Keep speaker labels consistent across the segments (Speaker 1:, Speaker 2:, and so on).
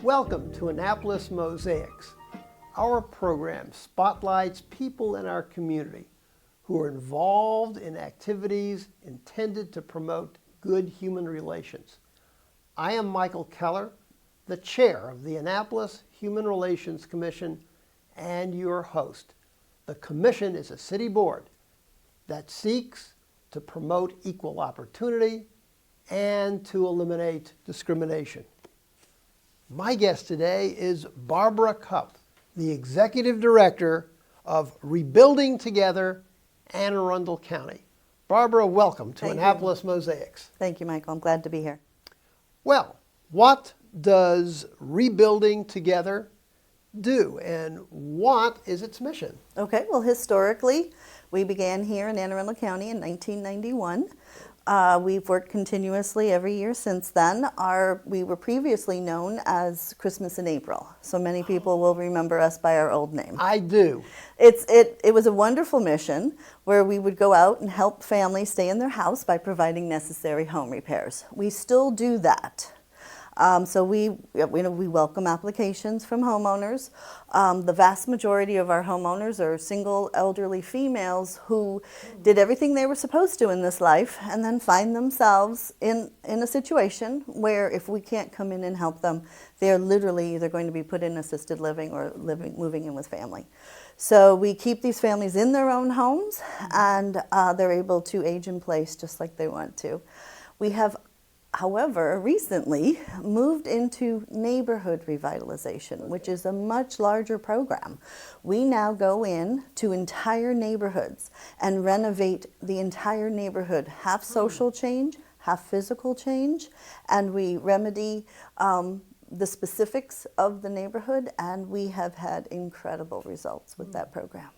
Speaker 1: Welcome to Annapolis Mosaics. Our program spotlights people in our community who are involved in activities intended to promote good human relations. I am Michael Keller, the chair of the Annapolis Human Relations Commission and your host. The commission is a city board that seeks to promote equal opportunity and to eliminate discrimination. My guest today is Barbara Cupp, the Executive Director of Rebuilding Together, Anne Arundel County. Barbara, welcome to Annapolis Mosaics.
Speaker 2: Thank you, Michael. I'm glad to be here.
Speaker 1: Well, what does Rebuilding Together do, and what is its mission?
Speaker 2: Okay, well, historically, we began here in Anne Arundel County in 1991. We've worked continuously every year since then. We were previously known as Christmas in April, so many people will remember us by our old name.
Speaker 1: I do.
Speaker 2: It was a wonderful mission where we would go out and help families stay in their house by providing necessary home repairs. We still do that. So we welcome applications from homeowners. The vast majority of our homeowners are single elderly females who did everything they were supposed to in this life and then find themselves in a situation where if we can't come in and help them, they're literally either going to be put in assisted living or moving in with family. So we keep these families in their own homes and they're able to age in place just like they want to. We have, however, recently moved into neighborhood revitalization, which is a much larger program. We now go in to entire neighborhoods and renovate the entire neighborhood, half social change, half physical change, and we remedy the specifics of the neighborhood, and we have had incredible results with that program.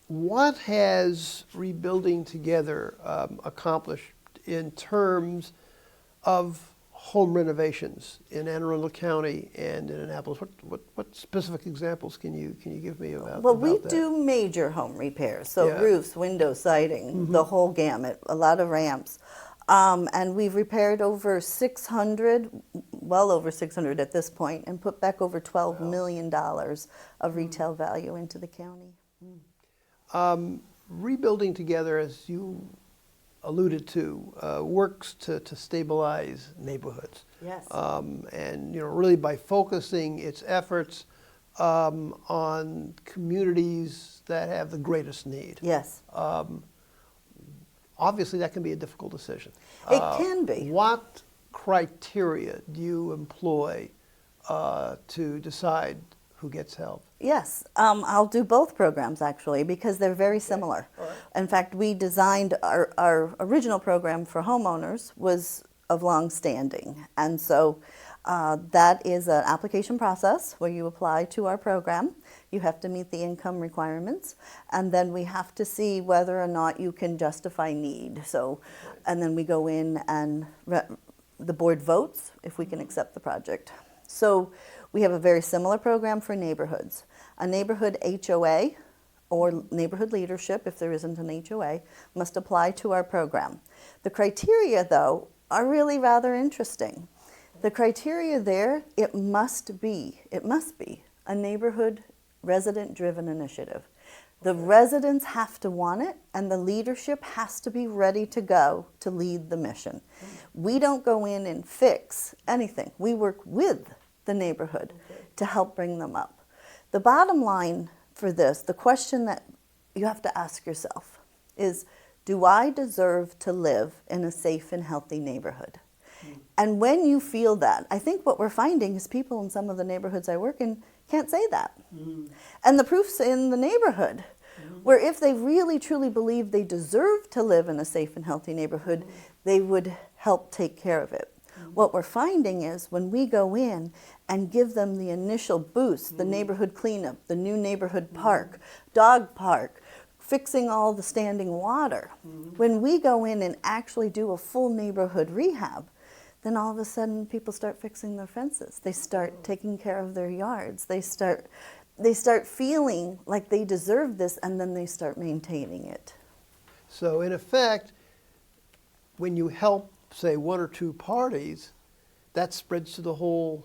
Speaker 1: What has Rebuilding Together accomplished in terms of home renovations in Anne Arundel County and in Annapolis? What specific examples can you give me about?
Speaker 2: Well,
Speaker 1: about
Speaker 2: we
Speaker 1: that?
Speaker 2: do major home repairs, so
Speaker 1: Yeah.
Speaker 2: roofs, windows, siding, the whole gamut, a lot of ramps. And we've repaired over 600, well over 600 at this point, and put back over $12 million of retail value into the county.
Speaker 1: Rebuilding Together, as you alluded to, works to stabilize neighborhoods.
Speaker 2: Yes.
Speaker 1: And really by focusing its efforts on communities that have the greatest need.
Speaker 2: Yes.
Speaker 1: Obviously, that can be a difficult decision.
Speaker 2: It can be.
Speaker 1: What criteria do you employ to decide who gets help?
Speaker 2: Yes, I'll do both programs actually because they're very similar.
Speaker 1: All right.
Speaker 2: In fact, we designed our original program for homeowners was of long standing. And so that is an application process where you apply to our program. You have to meet the income requirements, and then we have to see whether or not you can justify need. So, and then we go in and the board votes if we can accept the project. So we have a very similar program for neighborhoods. A neighborhood HOA or neighborhood leadership, if there isn't an HOA, must apply to our program. The criteria, though, are really rather interesting. The criteria there, it must be a neighborhood resident-driven initiative. The residents have to want it, and the leadership has to be ready to go to lead the mission. We don't go in and fix anything. We work with the neighborhood to help bring them up. The bottom line for this, the question that you have to ask yourself is, do I deserve to live in a safe and healthy neighborhood? And when you feel that, I think what we're finding is people in some of the neighborhoods I work in can't say that. And the proof's in the neighborhood, where if they really truly believe they deserve to live in a safe and healthy neighborhood, they would help take care of it. What we're finding is when we go in and give them the initial boost, the neighborhood cleanup, the new neighborhood park, dog park, fixing all the standing water, when we go in and actually do a full neighborhood rehab, then all of a sudden people start fixing their fences. They start taking care of their yards. They start feeling like they deserve this, and then they start maintaining it.
Speaker 1: So in effect, when you help, say, one or two parties, that spreads to the whole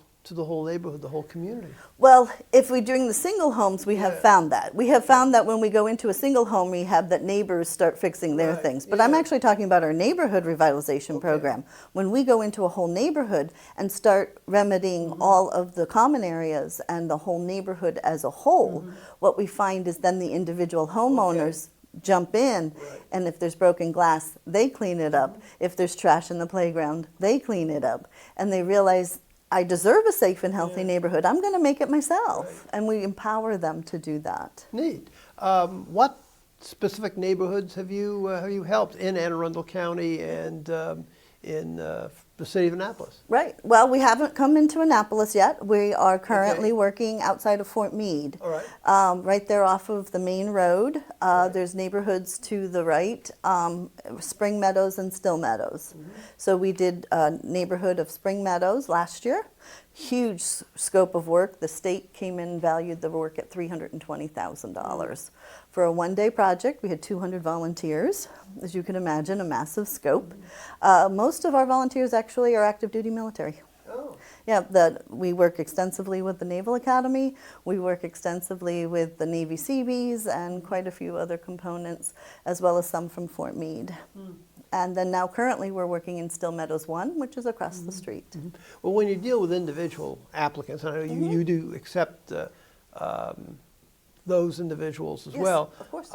Speaker 1: neighborhood, the whole community.
Speaker 2: Well, if we're doing the single homes, we have
Speaker 1: Yeah.
Speaker 2: found that. We have found that when we go into a single home rehab, that neighbors start fixing their
Speaker 1: Right,
Speaker 2: things. But I'm
Speaker 1: yeah.
Speaker 2: actually talking about our neighborhood revitalization
Speaker 1: Okay.
Speaker 2: program. When we go into a whole neighborhood and start remedying all of the common areas and the whole neighborhood as a whole, what we find is then the individual homeowners jump in,
Speaker 1: Right.
Speaker 2: and if there's broken glass, they clean it up. If there's trash in the playground, they clean it up. And they realize, I deserve a safe and healthy
Speaker 1: Yeah.
Speaker 2: neighborhood. I'm going to make it myself.
Speaker 1: Right.
Speaker 2: And we empower them to do that.
Speaker 1: Neat. What specific neighborhoods have you helped in Anne Arundel County and in the city of Annapolis?
Speaker 2: Right. Well, we haven't come into Annapolis yet. We are currently
Speaker 1: Okay.
Speaker 2: working outside of Fort Meade.
Speaker 1: All right.
Speaker 2: Right there off of the main road. There's neighborhoods to the right, Spring Meadows and Still Meadows. So we did a neighborhood of Spring Meadows last year. Huge scope of work. The state came in and valued the work at $320,000. For a one-day project, we had 200 volunteers. As you can imagine, a massive scope. Most of our volunteers actually are active duty military.
Speaker 1: Oh.
Speaker 2: Yeah, we work extensively with the Naval Academy. We work extensively with the Navy Seabees and quite a few other components, as well as some from Fort Meade. And then now currently we're working in Still Meadows 1, which is across the street.
Speaker 1: Well, when you deal with individual applicants, I know you do accept those individuals as
Speaker 2: Yes,
Speaker 1: well.
Speaker 2: of course.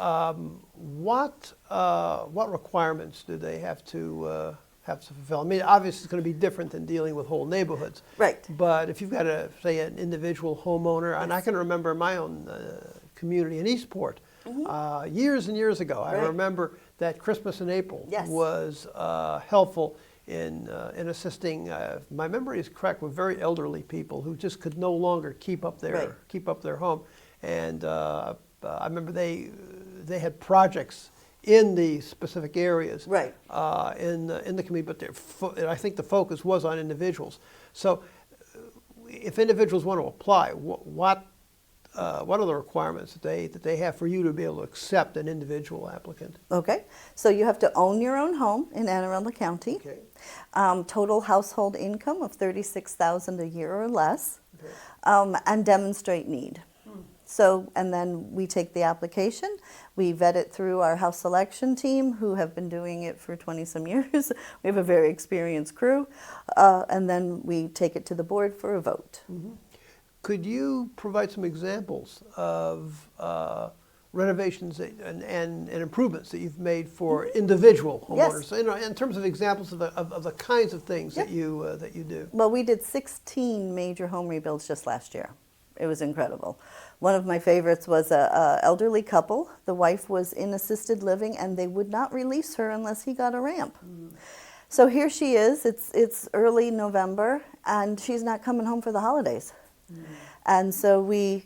Speaker 1: What requirements do they have to fulfill? I mean, obviously, it's going to be different than dealing with whole neighborhoods.
Speaker 2: Right.
Speaker 1: But if you've got say an individual homeowner, and I can remember my own community in Eastport years and years ago. I
Speaker 2: Right.
Speaker 1: remember that Christmas in April
Speaker 2: Yes.
Speaker 1: was helpful in assisting. My memory is correct, with very elderly people who just could no longer keep up their home, and I remember they had projects in the specific areas
Speaker 2: Right.
Speaker 1: in the community, but I think the focus was on individuals. So, if individuals want to apply, what are the requirements that they have for you to be able to accept an individual applicant?
Speaker 2: Okay, so you have to own your own home in Anne Arundel County.
Speaker 1: Okay.
Speaker 2: Total household income of $36,000 a year or less,
Speaker 1: Okay.
Speaker 2: and demonstrate need. So, and then we take the application, we vet it through our house selection team, who have been doing it for 20-some years. We have a very experienced crew, and then we take it to the board for a vote.
Speaker 1: Could you provide some examples of renovations and improvements that you've made for individual
Speaker 2: Yes.
Speaker 1: homeowners? In terms of examples of the kinds of things
Speaker 2: Yep.
Speaker 1: that you do.
Speaker 2: Well, we did 16 major home rebuilds just last year. It was incredible. One of my favorites was a elderly couple. The wife was in assisted living, and they would not release her unless he got a ramp. So here she is. It's early November, and she's not coming home for the holidays. And so we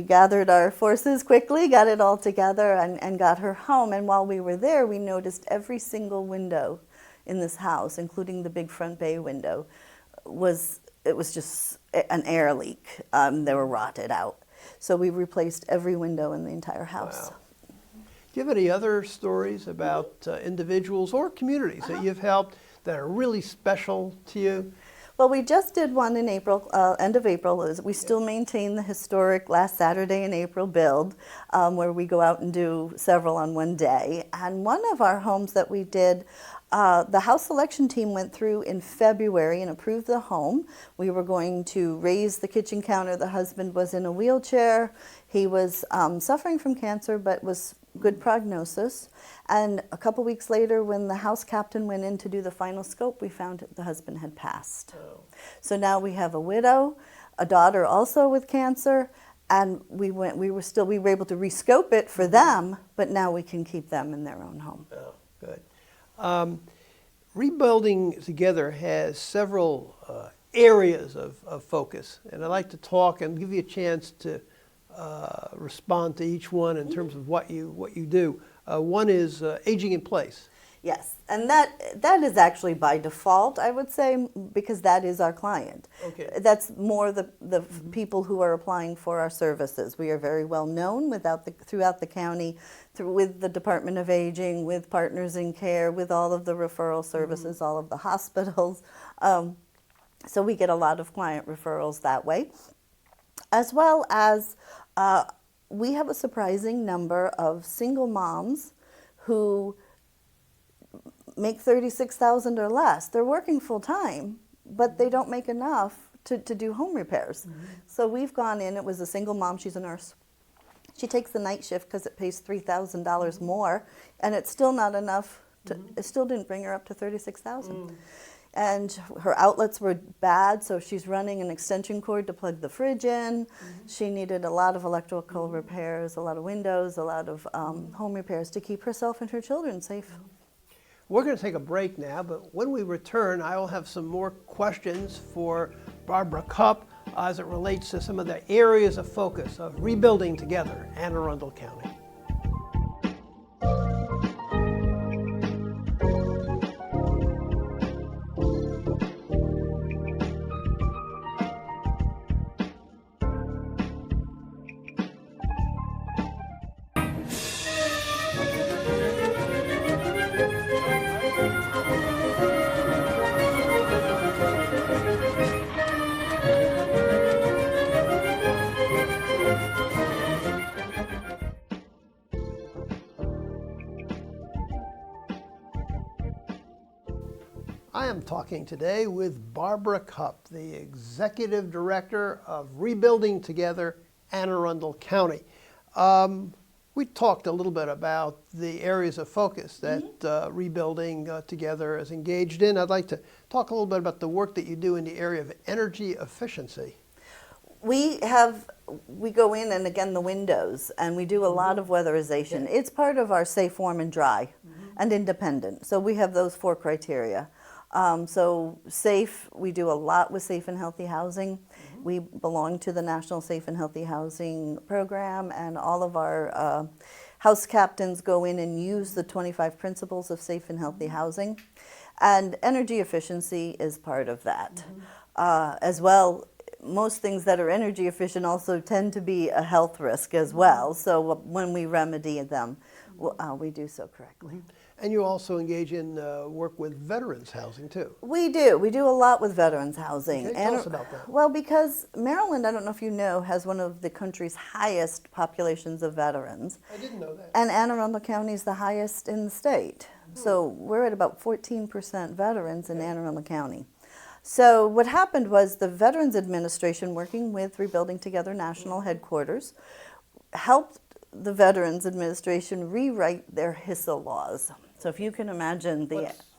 Speaker 2: gathered our forces quickly, got it all together, and got her home. And while we were there, we noticed every single window in this house, including the big front bay window, was just an air leak. They were rotted out. So we replaced every window in the entire house.
Speaker 1: Wow. Do you have any other stories about individuals or communities that you've helped that are really special to you?
Speaker 2: Well, we just did one in April, end of April. We still maintain the historic last Saturday in April build, where we go out and do several on one day. And one of our homes that we did, the house selection team went through in February and approved the home. We were going to raise the kitchen counter. The husband was in a wheelchair. He was suffering from cancer, but was good prognosis. And a couple weeks later, when the house captain went in to do the final scope, we found the husband had passed.
Speaker 1: Oh.
Speaker 2: So now we have a widow, a daughter also with cancer, and we were able to rescope it for them, but now we can keep them in their own home.
Speaker 1: Oh, good. Rebuilding Together has several areas of focus, and I'd like to talk and give you a chance to respond to each one in terms of what you do. One is aging in place.
Speaker 2: Yes, and that is actually by default, I would say, because that is our client.
Speaker 1: Okay.
Speaker 2: That's more the people who are applying for our services. We are very well known throughout the county, with the Department of Aging, with Partners in Care, with all of the referral services, all of the hospitals. So we get a lot of client referrals that way, as well as we have a surprising number of single moms who make 36,000 or less. They're working full time, but they don't make enough to do home repairs. So we've gone in, it was a single mom, she's a nurse. She takes the night shift because it pays $3,000 more, and it's still not enough, it still didn't bring her up to 36,000. And her outlets were bad, so she's running an extension cord to plug the fridge in. She needed a lot of electrical repairs, a lot of windows, a lot of home repairs to keep herself and her children safe.
Speaker 1: We're going to take a break now, but when we return, I will have some more questions for Barbara Cupp as it relates to some of the areas of focus of rebuilding together Anne Arundel County. I am talking today with Barbara Cupp, the Executive Director of Rebuilding Together Anne Arundel County. We talked a little bit about the areas of focus that Rebuilding Together is engaged in. I'd like to talk a little bit about the work that you do in the area of energy efficiency.
Speaker 2: We go in, and again, the windows, and we do a lot of weatherization. It's part of our safe, warm, and dry, and independent. So we have those 4 criteria. So safe, we do a lot with safe and healthy housing. We belong to the National Safe and Healthy Housing Program, and all of our house captains go in and use the 25 principles of safe and healthy housing. And energy efficiency is part of that. As well, most things that are energy efficient also tend to be a health risk as well. So when we remedy them, we do so correctly.
Speaker 1: And you also engage in work with veterans housing too.
Speaker 2: We do. We do a lot with veterans housing.
Speaker 1: Okay, tell us about that.
Speaker 2: Well, because Maryland, I don't know if you know, has one of the country's highest populations of veterans.
Speaker 1: I didn't know that.
Speaker 2: And Anne Arundel County is the highest in the state. So we're at about 14% veterans in Anne Arundel County. So what happened was the Veterans Administration, working with Rebuilding Together National Headquarters, helped the Veterans Administration rewrite their HISA laws. So if you can imagine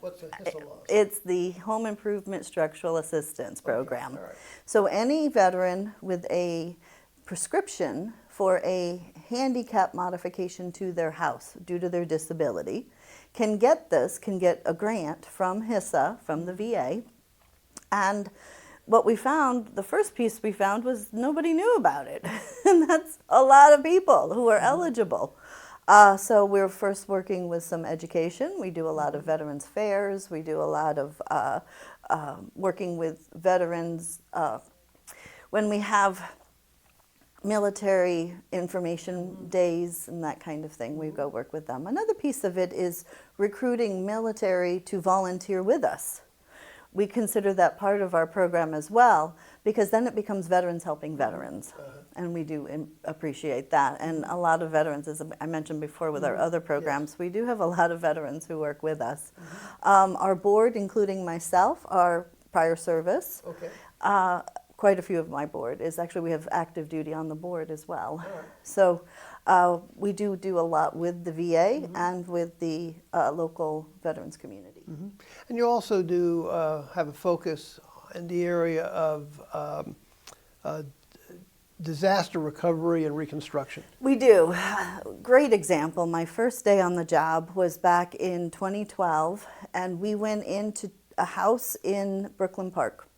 Speaker 1: What's the HISA laws?
Speaker 2: it's the Home Improvement Structural Assistance Program.
Speaker 1: all right.
Speaker 2: So any veteran with a prescription for a handicap modification to their house due to their disability can get a grant from HISA, from the VA. And what we found, the first piece we found was nobody knew about it. And that's a lot of people who are eligible. So we're first working with some education. We do a lot of veterans fairs. We do a lot of working with veterans when we have military information days and that kind of thing. We go work with them. Another piece of it is recruiting military to volunteer with us. We consider that part of our program as well, because then it becomes veterans helping veterans. And we do appreciate that. And a lot of veterans, as I mentioned before with our other programs, we do have a lot of veterans who work with us. Our board, including myself, our prior service, quite a few of my board is actually, we have active duty on the board as well. So we do a lot with the VA and with the local veterans community.
Speaker 1: And you also do have a focus in the area of disaster recovery and reconstruction.
Speaker 2: We do. Great example. My first day on the job was back in 2012, and we went into a house in Brooklyn Park.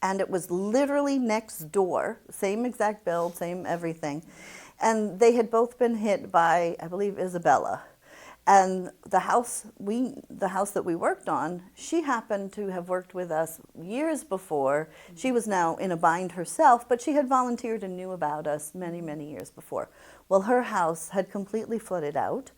Speaker 2: And it was literally next door, same exact build, same everything. And they had both been hit by, I believe, Isabella. And the house that we worked on, she happened to have worked with us years before. She was now in a bind herself, but she had volunteered and knew about us many, many years before. Well, her house had completely flooded out,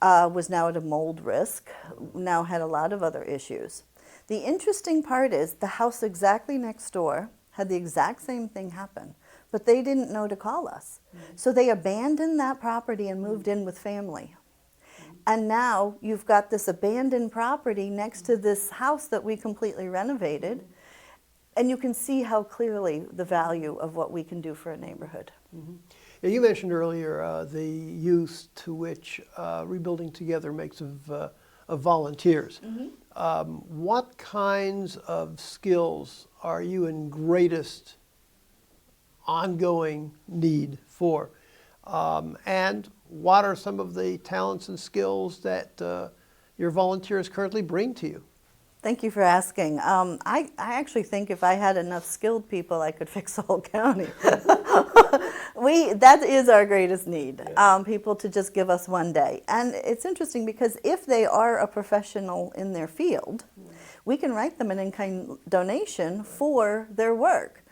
Speaker 2: was now at a mold risk, now had a lot of other issues. The interesting part is the house exactly next door had the exact same thing happen, but they didn't know to call us. So they abandoned that property and moved in with family. And now you've got this abandoned property next to this house that we completely renovated, and you can see how clearly the value of what we can do for a neighborhood.
Speaker 1: Now, you mentioned earlier the use to which Rebuilding Together makes of volunteers. What kinds of skills are you in greatest ongoing need for? And what are some of the talents and skills that your volunteers currently bring to you?
Speaker 2: Thank you for asking. I actually think if I had enough skilled people, I could fix the whole county. That is our greatest need, people to just give us one day. And it's interesting because if they are a professional in their field, we can write them an in-kind donation for their work.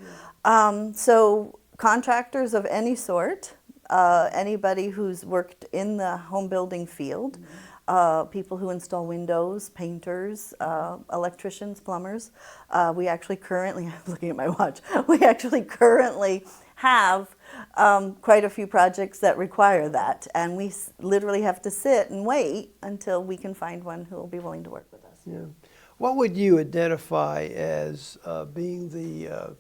Speaker 2: So contractors of any sort, anybody who's worked in the home building field, people who install windows, painters, electricians, plumbers. We actually currently, I'm looking at my watch, we actually currently have quite a few projects that require that. And we literally have to sit and wait until we can find one who will be willing to work with us.
Speaker 1: Yeah. What would you identify as being the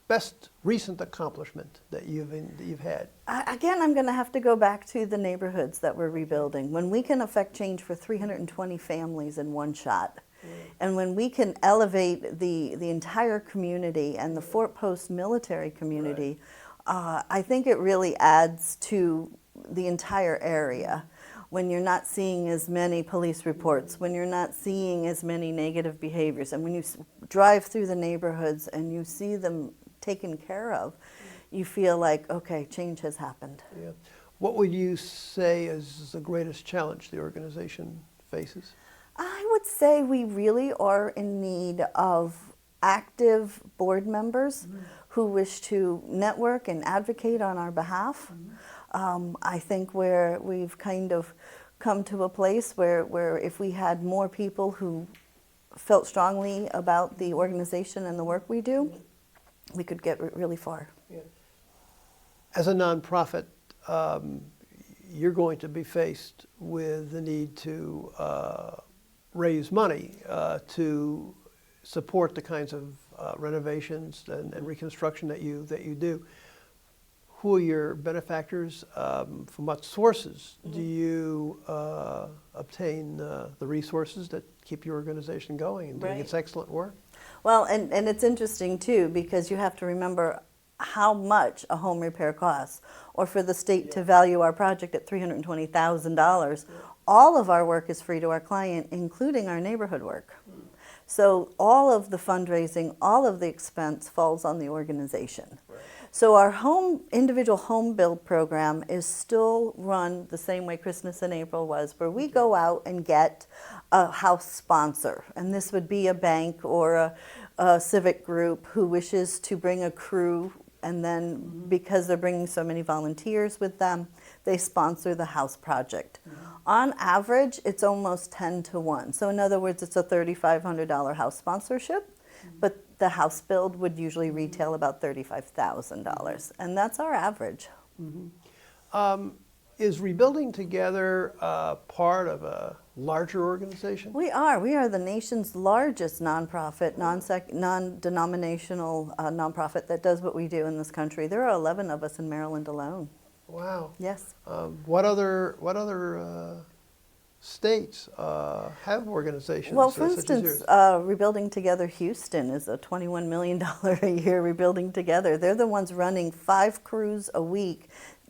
Speaker 1: best recent accomplishment that you've had?
Speaker 2: Again, I'm going to have to go back to the neighborhoods that we're rebuilding. When we can affect change for 320 families in one shot, and when we can elevate the entire community and the Fort Post military community, I think it really adds to the entire area. When you're not seeing as many police reports, when you're not seeing as many negative behaviors, and when you drive through the neighborhoods and you see them taken care of, you feel like, okay, change has happened.
Speaker 1: Yeah. What would you say is the greatest challenge the organization faces?
Speaker 2: I would say we really are in need of active board members who wish to network and advocate on our behalf. I think where we've kind of come to a place where if we had more people who felt strongly about the organization and the work we do, we could get really far.
Speaker 1: Yeah. As a nonprofit, you're going to be faced with the need to raise money to support the kinds of renovations and reconstruction that you do. Who are your benefactors? From what sources do you obtain the resources that keep your organization going and doing its excellent work?
Speaker 2: Well, and it's interesting too, because you have to remember how much a home repair costs, or for the state to value our project at $320,000. All of our work is free to our client, including our neighborhood work. So all of the fundraising, all of the expense falls on the organization. So our individual home build program is still run the same way Christmas in April was, where we go out and get a house sponsor. And this would be a bank or a civic group who wishes to bring a crew, and then because they're bringing so many volunteers with them, they sponsor the house project. On average, it's almost 10 to 1. So in other words, it's a $3,500 house sponsorship, but the house build would usually retail about $35,000, and that's our average.
Speaker 1: Is Rebuilding Together part of a larger organization?
Speaker 2: We are. We are the nation's largest nonprofit, non-denominational nonprofit that does what we do in this country. There are 11 of us in Maryland alone.
Speaker 1: Wow.
Speaker 2: Yes.
Speaker 1: What other states have organizations?
Speaker 2: Well, for
Speaker 1: such as
Speaker 2: instance,
Speaker 1: yours?
Speaker 2: Rebuilding Together Houston is a $21 million a year Rebuilding Together. They're the ones running 5 crews a week,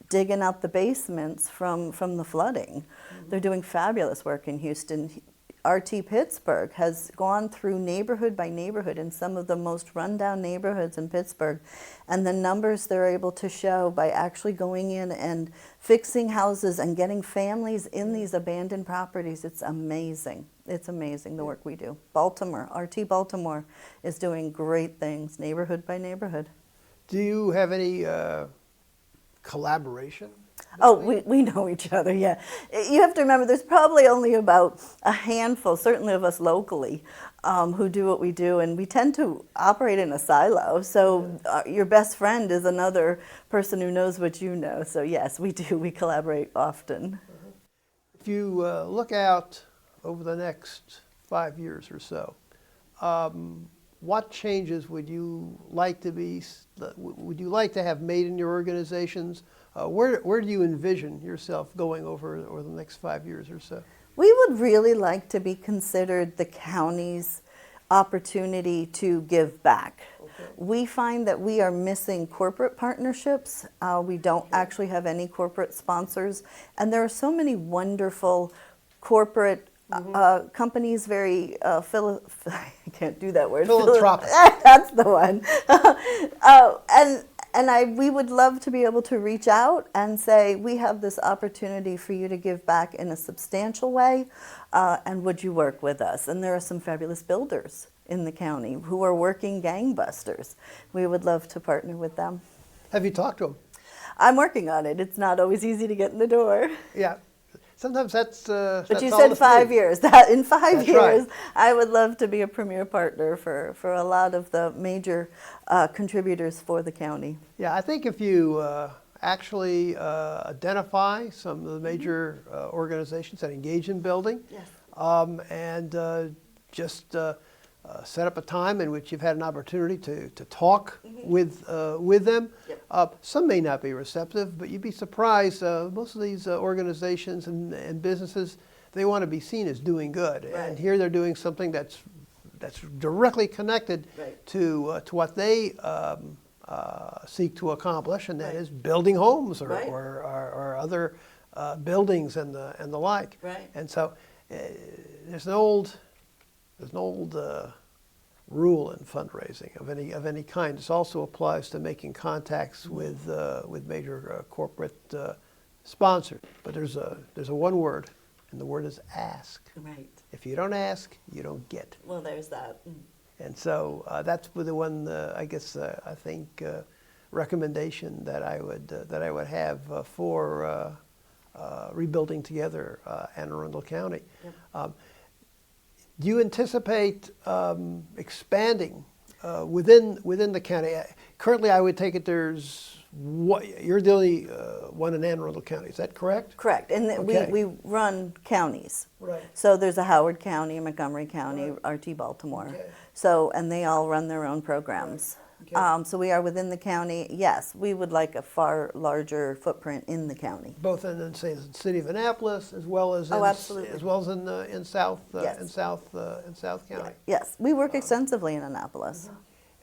Speaker 2: digging out the basements from the flooding. They're doing fabulous work in Houston. RT Pittsburgh has gone through neighborhood by neighborhood in some of the most rundown neighborhoods in Pittsburgh, and the numbers they're able to show by actually going in and fixing houses and getting families in these abandoned properties, it's amazing. It's amazing the work we do. Baltimore, RT Baltimore is doing great things neighborhood by neighborhood.
Speaker 1: Do you have any collaboration
Speaker 2: Oh, we know each other, yeah. You have to remember, there's probably only about a handful, certainly of us locally, who do what we do, and we tend to operate in a silo. So your best friend is another person who knows what you know. So yes, we do. We collaborate often.
Speaker 1: If you look out over the next 5 years or so, what changes would you like to have made in your organizations? Where do you envision yourself going over the next 5 years or so?
Speaker 2: We would really like to be considered the county's opportunity to give back.
Speaker 1: Okay.
Speaker 2: We find that we are missing corporate partnerships. We don't actually have any corporate sponsors. And there are so many wonderful corporate companies, very, I can't do that word.
Speaker 1: Philanthropic.
Speaker 2: That's the one. We would love to be able to reach out and say, we have this opportunity for you to give back in a substantial way, and would you work with us? And there are some fabulous builders in the county who are working gangbusters. We would love to partner with them.
Speaker 1: Have you talked to them?
Speaker 2: I'm working on it. It's not always easy to get in the door.
Speaker 1: Yeah. Sometimes that's
Speaker 2: But you
Speaker 1: all
Speaker 2: said
Speaker 1: the
Speaker 2: 5
Speaker 1: need.
Speaker 2: years. That in 5
Speaker 1: That's
Speaker 2: years,
Speaker 1: right.
Speaker 2: I would love to be a premier partner for a lot of the major contributors for the county.
Speaker 1: Yeah, I think if you actually identify some of the major organizations that engage in building,
Speaker 2: Yes.
Speaker 1: and just set up a time in which you've had an opportunity to talk with them.
Speaker 2: Yep.
Speaker 1: Some may not be receptive, but you'd be surprised. Most of these organizations and businesses, they want to be seen as doing good,
Speaker 2: Right.
Speaker 1: and here they're doing something that's directly connected
Speaker 2: Right.
Speaker 1: to what they seek to accomplish, and that
Speaker 2: Right.
Speaker 1: is building homes or,
Speaker 2: Right.
Speaker 1: or other buildings and the like.
Speaker 2: Right.
Speaker 1: And so there's an old rule in fundraising of any kind. This also applies to making contacts with major corporate sponsors. But there's a one word, and the word is ask.
Speaker 2: Right.
Speaker 1: If you don't ask, you don't get.
Speaker 2: Well, there's that.
Speaker 1: And so that's the one I guess I think recommendation that I would have for rebuilding together Anne Arundel County.
Speaker 2: Yep.
Speaker 1: Do you anticipate expanding within the county? Currently, I would take it you're the only one in Anne Arundel County. Is that correct?
Speaker 2: Correct. And
Speaker 1: Okay.
Speaker 2: we run counties.
Speaker 1: Right.
Speaker 2: So there's a Howard County, Montgomery County, RT Baltimore.
Speaker 1: Okay.
Speaker 2: So, and they all run their own programs.
Speaker 1: Okay.
Speaker 2: So we are within the county. Yes, we would like a far larger footprint in the county.
Speaker 1: Both in say the city of Annapolis as well as
Speaker 2: Oh, absolutely.
Speaker 1: in South
Speaker 2: Yes.
Speaker 1: in South County.
Speaker 2: Yes, we work extensively in Annapolis.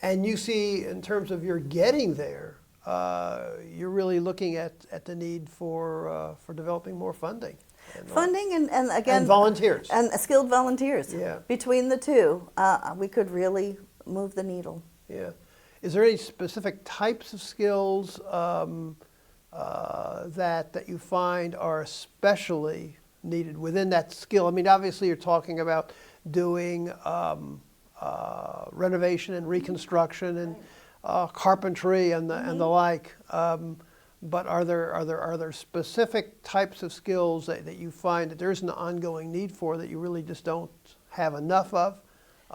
Speaker 1: And you see, in terms of your getting there, you're really looking at the need for developing more funding.
Speaker 2: Funding and again
Speaker 1: And volunteers.
Speaker 2: and skilled volunteers.
Speaker 1: Yeah.
Speaker 2: Between the two, we could really move the needle.
Speaker 1: Yeah. Is there any specific types of skills that you find are especially needed within that skill? I mean, obviously you're talking about doing renovation and reconstruction and carpentry and the like. But are there specific types of skills that you find that there's an ongoing need for that you really just don't have enough of?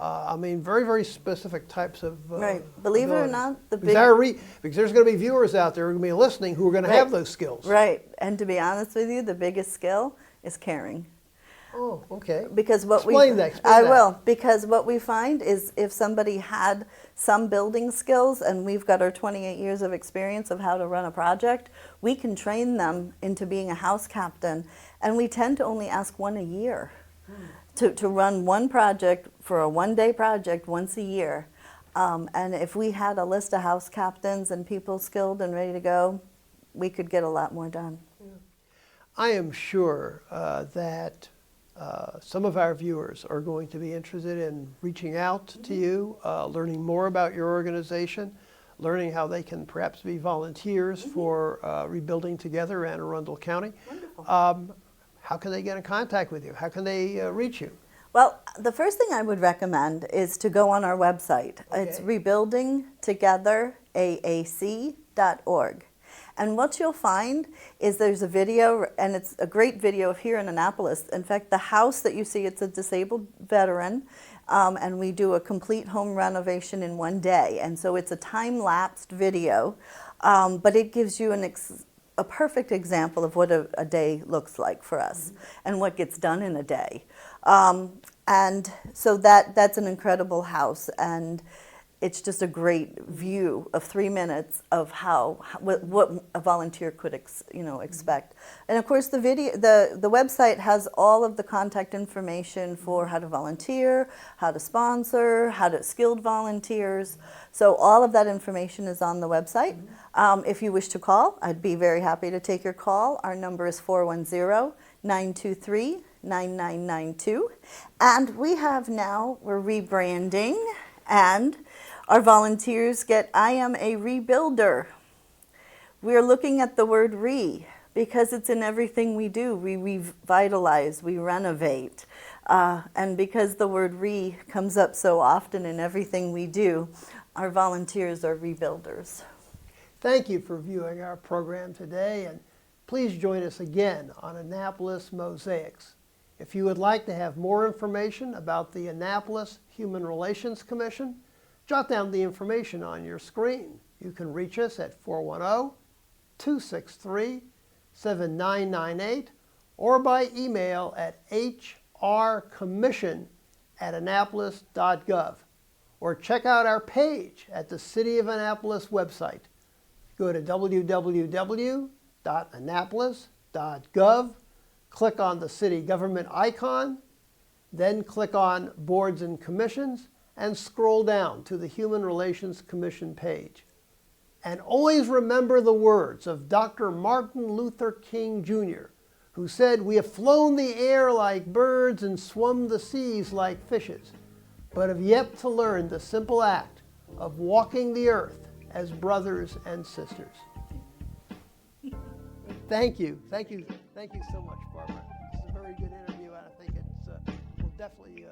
Speaker 1: I mean, very, very specific types of
Speaker 2: Right. Believe it or
Speaker 1: abilities.
Speaker 2: not, the
Speaker 1: Because there's going to be viewers out there who are going to be listening who are going to have those skills.
Speaker 2: Right. And to be honest with you, the biggest skill is caring.
Speaker 1: Oh, okay.
Speaker 2: Because what
Speaker 1: Explain
Speaker 2: we
Speaker 1: that, explain
Speaker 2: I
Speaker 1: that.
Speaker 2: will, because what we find is if somebody had some building skills and we've got our 28 years of experience of how to run a project, we can train them into being a house captain, and we tend to only ask one a year to run one project for a one-day project once a year. And if we had a list of house captains and people skilled and ready to go, we could get a lot more done.
Speaker 1: I am sure that some of our viewers are going to be interested in reaching out to you, learning more about your organization, learning how they can perhaps be volunteers for rebuilding together Anne Arundel County.
Speaker 2: Wonderful.
Speaker 1: How can they get in contact with you? How can they reach you?
Speaker 2: Well, the first thing I would recommend is to go on our website.
Speaker 1: Okay.
Speaker 2: It's rebuildingtogetheraac.org. And what you'll find is there's a video, and it's a great video here in Annapolis. In fact, the house that you see, it's a disabled veteran, and we do a complete home renovation in one day. And so it's a time-lapsed video, but it gives you a perfect example of what a day looks like for us and what gets done in a day. And so that's an incredible house, and it's just a great view of 3 minutes of what a volunteer could expect. And of course, the website has all of the contact information for how to volunteer, how to sponsor, skilled volunteers. So all of that information is on the website. If you wish to call, I'd be very happy to take your call. Our number is 410-923-9992. And we're rebranding, and our volunteers get I Am a Rebuilder. We're looking at the word re because it's in everything we do. We revitalize, we renovate. And because the word re comes up so often in everything we do, our volunteers are rebuilders.
Speaker 1: Thank you for viewing our program today, and please join us again on Annapolis Mosaics. If you would like to have more information about the Annapolis Human Relations Commission, jot down the information on your screen. You can reach us at 410-263-7998 or by email at hrcommission@annapolis.gov, or check out our page at the City of Annapolis website. Go to www.annapolis.gov, click on the city government icon, then click on Boards and Commissions, and scroll down to the Human Relations Commission page. And always remember the words of Dr. Martin Luther King Jr., who said, "We have flown the air like birds and swum the seas like fishes, but have yet to learn the simple act of walking the earth as brothers and sisters." Thank you. Thank you so much, Barbara. This is a very good interview, and I think will definitely